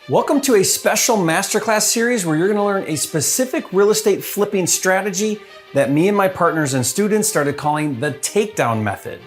Welcome to a special masterclass series where you're going to learn a specific real estate flipping strategy that me and my partners and students started calling the Takedown Method.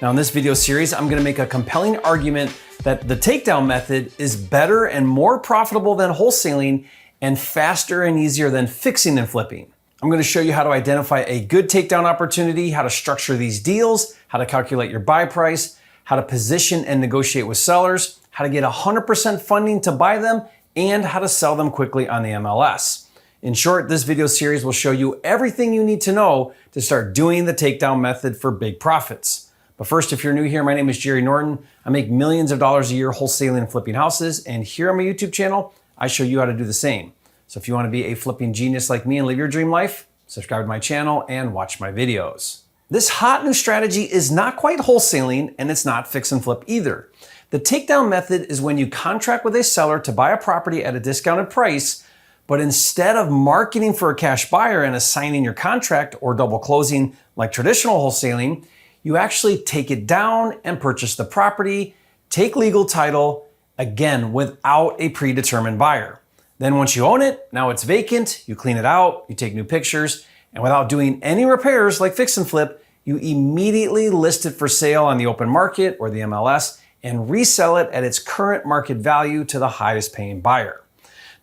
Now in this video series, I'm going to make a compelling argument that the Takedown Method is better and more profitable than wholesaling and faster and easier than fixing and flipping. I'm going to show you how to identify a good takedown opportunity, how to structure these deals, how to calculate your buy price, how to position and negotiate with sellers, how to get 100% funding to buy them, and how to sell them quickly on the MLS. In short, this video series will show you everything you need to know to start doing the takedown method for big profits. But first, if you're new here, my name is Jerry Norton. I make millions of dollars a year wholesaling and flipping houses, and here on my YouTube channel, I show you how to do the same. So if you want to be a flipping genius like me and live your dream life, subscribe to my channel and watch my videos. This hot new strategy is not quite wholesaling, and it's not fix and flip either. The takedown method is when you contract with a seller to buy a property at a discounted price, but instead of marketing for a cash buyer and assigning your contract or double closing like traditional wholesaling, you actually take it down and purchase the property, take legal title, again, without a predetermined buyer. Then once you own it, now it's vacant, you clean it out, you take new pictures, and without doing any repairs like fix and flip, you immediately list it for sale on the open market or the MLS and resell it at its current market value to the highest paying buyer.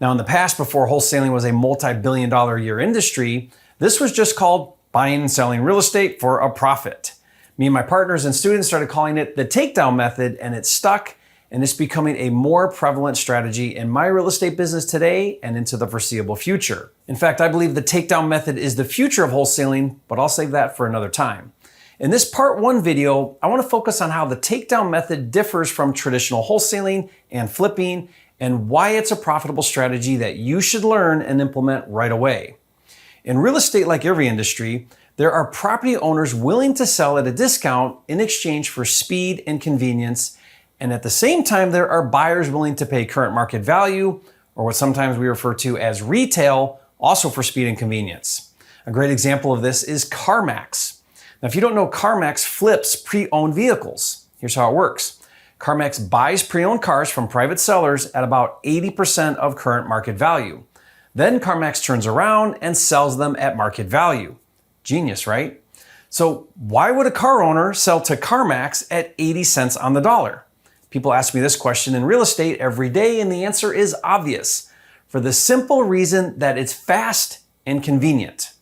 Now in the past, before wholesaling was a multi-billion dollar a year industry, this was just called buying and selling real estate for a profit. Me and my partners and students started calling it the takedown method, and it stuck, and it's becoming a more prevalent strategy in my real estate business today and into the foreseeable future. In fact, I believe the takedown method is the future of wholesaling, but I'll save that for another time. In this part one video, I want to focus on how the takedown method differs from traditional wholesaling and flipping and why it's a profitable strategy that you should learn and implement right away. In real estate, like every industry, there are property owners willing to sell at a discount in exchange for speed and convenience. And at the same time, there are buyers willing to pay current market value, or what sometimes we refer to as retail, also for speed and convenience. A great example of this is CarMax. Now, if you don't know, CarMax flips pre-owned vehicles. Here's how it works. CarMax buys pre-owned cars from private sellers at about 80% of current market value. Then CarMax turns around and sells them at market value. Genius, right? So why would a car owner sell to CarMax at 80 cents on the dollar? People ask me this question in real estate every day, and the answer is obvious. For the simple reason that it's fast and convenient.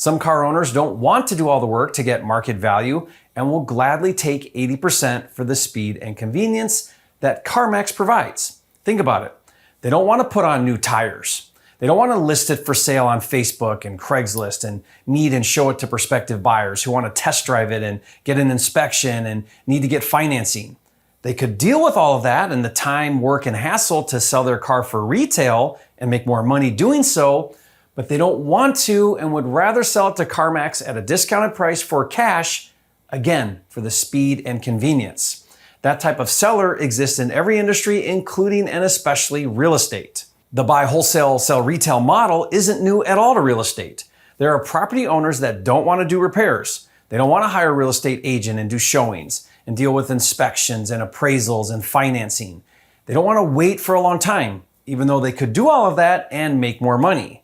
Some car owners don't want to do all the work to get market value and will gladly take 80% for the speed and convenience that CarMax provides. Think about it. They don't want to put on new tires. They don't want to list it for sale on Facebook and Craigslist and meet and show it to prospective buyers who want to test drive it and get an inspection and need to get financing. They could deal with all of that and the time, work, and hassle to sell their car for retail and make more money doing so, but they don't want to and would rather sell it to CarMax at a discounted price for cash, again, for the speed and convenience. That type of seller exists in every industry, including and especially real estate. The buy wholesale, sell retail model isn't new at all to real estate. There are property owners that don't want to do repairs. They don't want to hire a real estate agent and do showings and deal with inspections and appraisals and financing. They don't want to wait for a long time, even though they could do all of that and make more money.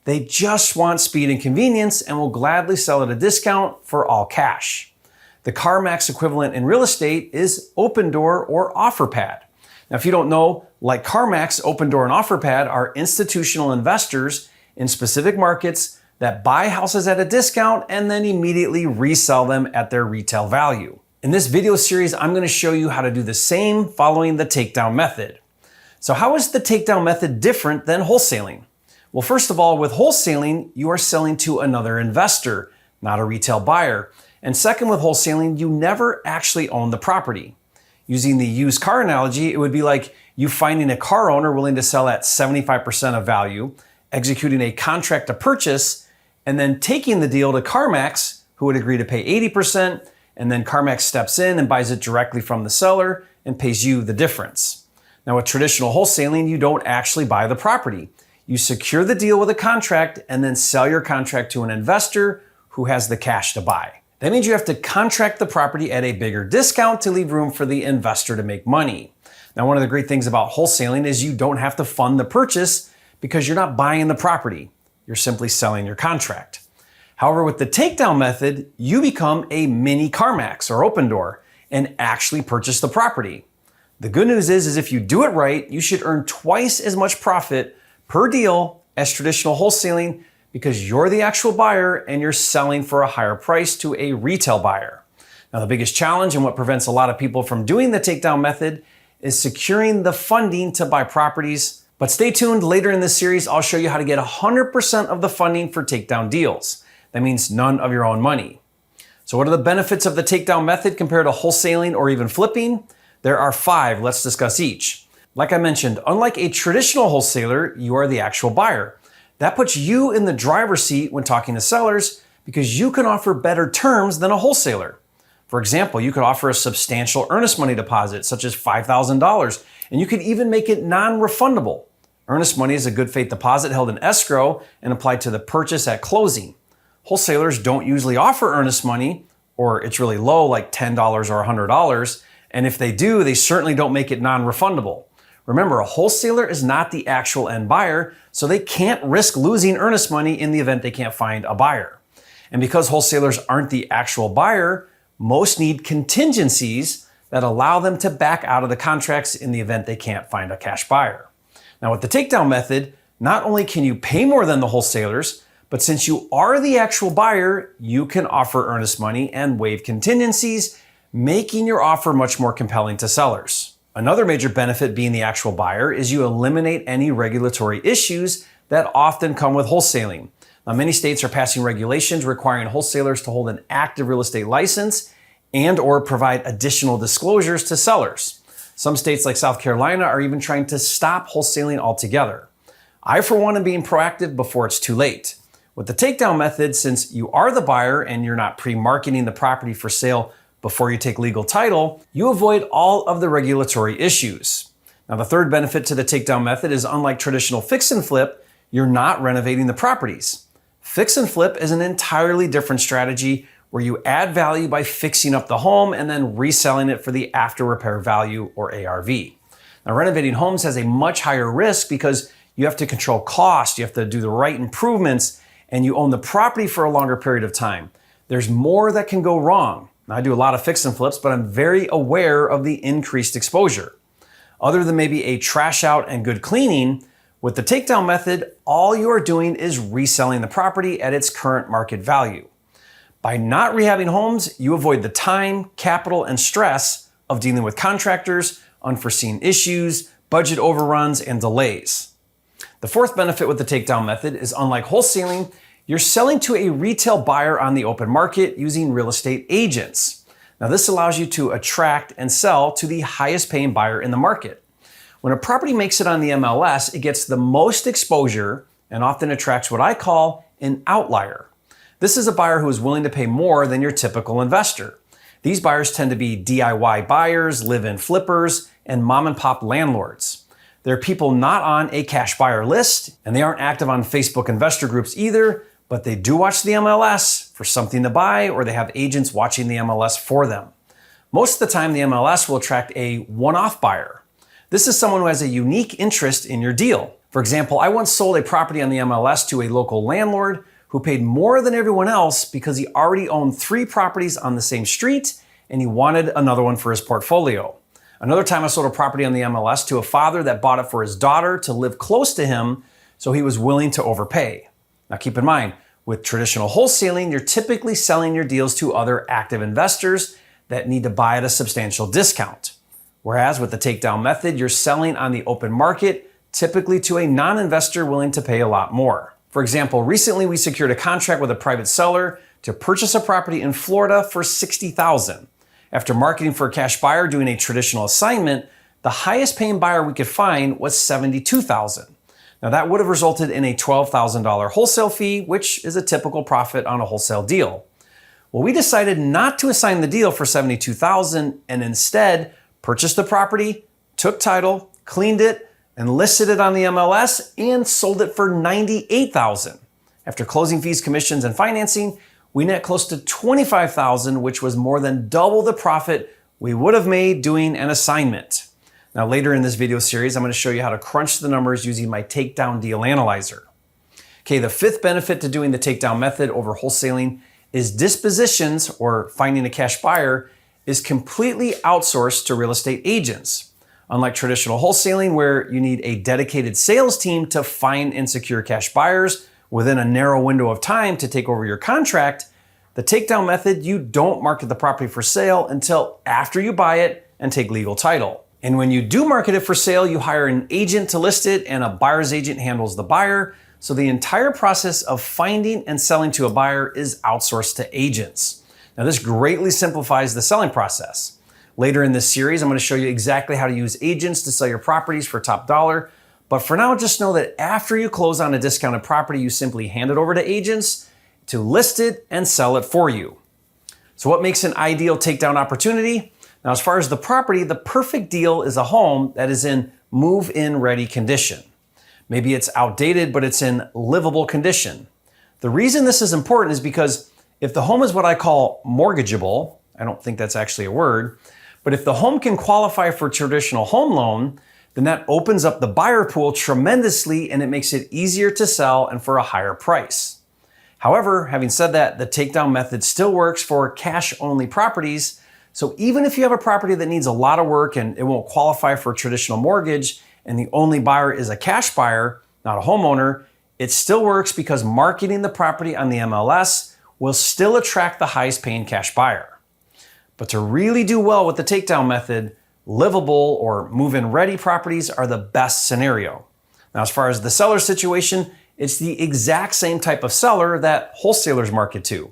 They just want speed and convenience and will gladly sell at a discount for all cash. The CarMax equivalent in real estate is Opendoor or OfferPad. Now, if you don't know, like CarMax, Opendoor and OfferPad are institutional investors in specific markets that buy houses at a discount and then immediately resell them at their retail value. In this video series, I'm going to show you how to do the same following the takedown method. So how is the takedown method different than wholesaling? Well, first of all, with wholesaling, you are selling to another investor, not a retail buyer. And second, with wholesaling, you never actually own the property. Using the used car analogy, it would be like you finding a car owner willing to sell at 75% of value, executing a contract to purchase, and then taking the deal to CarMax, who would agree to pay 80%, and then CarMax steps in and buys it directly from the seller and pays you the difference. Now, with traditional wholesaling, you don't actually buy the property. You secure the deal with a contract and then sell your contract to an investor who has the cash to buy. That means you have to contract the property at a bigger discount to leave room for the investor to make money. Now, one of the great things about wholesaling is you don't have to fund the purchase because you're not buying the property. You're simply selling your contract. However, with the takedown method, you become a mini CarMax or open door and actually purchase the property. The good news is if you do it right, you should earn twice as much profit per deal as traditional wholesaling because you're the actual buyer and you're selling for a higher price to a retail buyer. Now, the biggest challenge and what prevents a lot of people from doing the takedown method is securing the funding to buy properties. But stay tuned, later in this series, I'll show you how to get 100% of the funding for takedown deals. That means none of your own money. So what are the benefits of the takedown method compared to wholesaling or even flipping? There are 5. Let's discuss each. Like I mentioned, unlike a traditional wholesaler, you are the actual buyer. That puts you in the driver's seat when talking to sellers because you can offer better terms than a wholesaler. For example, you could offer a substantial earnest money deposit, such as $5,000, and you could even make it non-refundable. Earnest money is a good faith deposit held in escrow and applied to the purchase at closing. Wholesalers don't usually offer earnest money, or it's really low, like $10 or $100, and if they do, they certainly don't make it non-refundable. Remember, a wholesaler is not the actual end buyer, so they can't risk losing earnest money in the event they can't find a buyer. And because wholesalers aren't the actual buyer, most need contingencies that allow them to back out of the contracts in the event they can't find a cash buyer. Now, with the takedown method, not only can you pay more than the wholesalers, but since you are the actual buyer, you can offer earnest money and waive contingencies, making your offer much more compelling to sellers. Another major benefit being the actual buyer is you eliminate any regulatory issues that often come with wholesaling. Now, many states are passing regulations requiring wholesalers to hold an active real estate license and or provide additional disclosures to sellers. Some states like South Carolina are even trying to stop wholesaling altogether. I, for one, am being proactive before it's too late. With the takedown method, since you are the buyer and you're not pre-marketing the property for sale before you take legal title, you avoid all of the regulatory issues. Now, the third benefit to the takedown method is unlike traditional fix and flip, you're not renovating the properties. Fix and flip is an entirely different strategy where you add value by fixing up the home and then reselling it for the after repair value or ARV. Now, renovating homes has a much higher risk because you have to control cost, you have to do the right improvements, and you own the property for a longer period of time. There's more that can go wrong. Now, I do a lot of fix and flips, but I'm very aware of the increased exposure. Other than maybe a trash out and good cleaning, with the takedown method, all you are doing is reselling the property at its current market value. By not rehabbing homes, you avoid the time, capital, and stress of dealing with contractors, unforeseen issues, budget overruns, and delays. The fourth benefit with the takedown method is unlike wholesaling, you're selling to a retail buyer on the open market using real estate agents. Now, this allows you to attract and sell to the highest paying buyer in the market. When a property makes it on the MLS, it gets the most exposure and often attracts what I call an outlier. This is a buyer who is willing to pay more than your typical investor. These buyers tend to be DIY buyers, live-in flippers, and mom and pop landlords. They're people not on a cash buyer list, and they aren't active on Facebook investor groups either, but they do watch the MLS for something to buy, or they have agents watching the MLS for them. Most of the time, the MLS will attract a one-off buyer. This is someone who has a unique interest in your deal. For example, I once sold a property on the MLS to a local landlord who paid more than everyone else because he already owned 3 properties on the same street and he wanted another one for his portfolio. Another time I sold a property on the MLS to a father that bought it for his daughter to live close to him, so he was willing to overpay. Now keep in mind, with traditional wholesaling, you're typically selling your deals to other active investors that need to buy at a substantial discount. Whereas with the takedown method, you're selling on the open market, typically to a non-investor willing to pay a lot more. For example, recently we secured a contract with a private seller to purchase a property in Florida for $60,000. After marketing for a cash buyer doing a traditional assignment, the highest paying buyer we could find was $72,000. Now that would have resulted in a $12,000 wholesale fee, which is a typical profit on a wholesale deal. Well, we decided not to assign the deal for $72,000 and instead purchased the property, took title, cleaned it, and listed it on the MLS and sold it for $98,000. After closing fees, commissions, and financing, we net close to $25,000, which was more than double the profit we would have made doing an assignment. Now later in this video series, I'm going to show you how to crunch the numbers using my takedown deal analyzer. Okay, the fifth benefit to doing the takedown method over wholesaling is dispositions, or finding a cash buyer, is completely outsourced to real estate agents. Unlike traditional wholesaling, where you need a dedicated sales team to find and secure cash buyers within a narrow window of time to take over your contract, the takedown method, you don't market the property for sale until after you buy it and take legal title. And when you do market it for sale, you hire an agent to list it, and a buyer's agent handles the buyer. So the entire process of finding and selling to a buyer is outsourced to agents. Now this greatly simplifies the selling process. Later in this series, I'm going to show you exactly how to use agents to sell your properties for top dollar. But for now, just know that after you close on a discounted property, you simply hand it over to agents to list it and sell it for you. So what makes an ideal takedown opportunity? Now, as far as the property, the perfect deal is a home that is in move-in ready condition. Maybe it's outdated, but it's in livable condition. The reason this is important is because if the home is what I call mortgageable, I don't think that's actually a word, but if the home can qualify for a traditional home loan, then that opens up the buyer pool tremendously, and it makes it easier to sell and for a higher price. However, having said that, the takedown method still works for cash-only properties. So even if you have a property that needs a lot of work and it won't qualify for a traditional mortgage, and the only buyer is a cash buyer, not a homeowner, it still works because marketing the property on the MLS will still attract the highest paying cash buyer. But to really do well with the takedown method, livable or move-in ready properties are the best scenario. Now, as far as the seller situation, it's the exact same type of seller that wholesalers market to.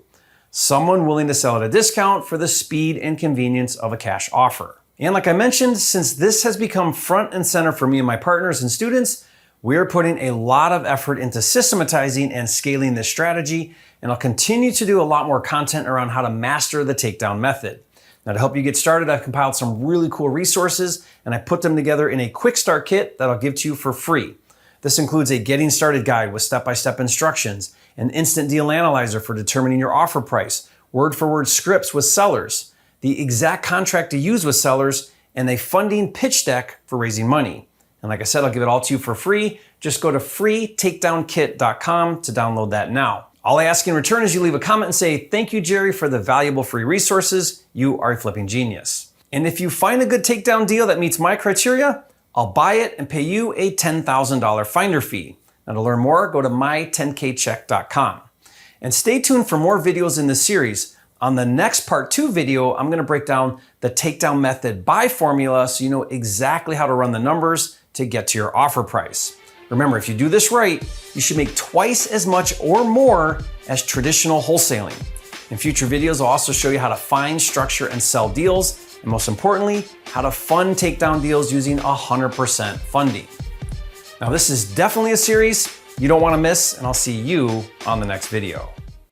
Someone willing to sell at a discount for the speed and convenience of a cash offer. And like I mentioned, since this has become front and center for me and my partners and students, we're putting a lot of effort into systematizing and scaling this strategy, and I'll continue to do a lot more content around how to master the takedown method. Now, to help you get started, I've compiled some really cool resources, and I put them together in a quick start kit that I'll give to you for free. This includes a getting started guide with step-by-step instructions, an instant deal analyzer for determining your offer price, word-for-word scripts with sellers, the exact contract to use with sellers, and a funding pitch deck for raising money. And like I said, I'll give it all to you for free. Just go to freetakedownkit.com to download that now. All I ask in return is you leave a comment and say, "Thank you, Jerry, for the valuable free resources. You are a flipping genius." And if you find a good takedown deal that meets my criteria, I'll buy it and pay you a $10,000 finder fee. Now to learn more, go to my10kcheck.com. And stay tuned for more videos in this series. On the next part 2 video, I'm going to break down the takedown method buy formula so you know exactly how to run the numbers to get to your offer price. Remember, if you do this right, you should make twice as much or more as traditional wholesaling. In future videos, I'll also show you how to find, structure, and sell deals, and most importantly, how to fund takedown deals using 100% funding. Now, this is definitely a series you don't want to miss, and I'll see you on the next video.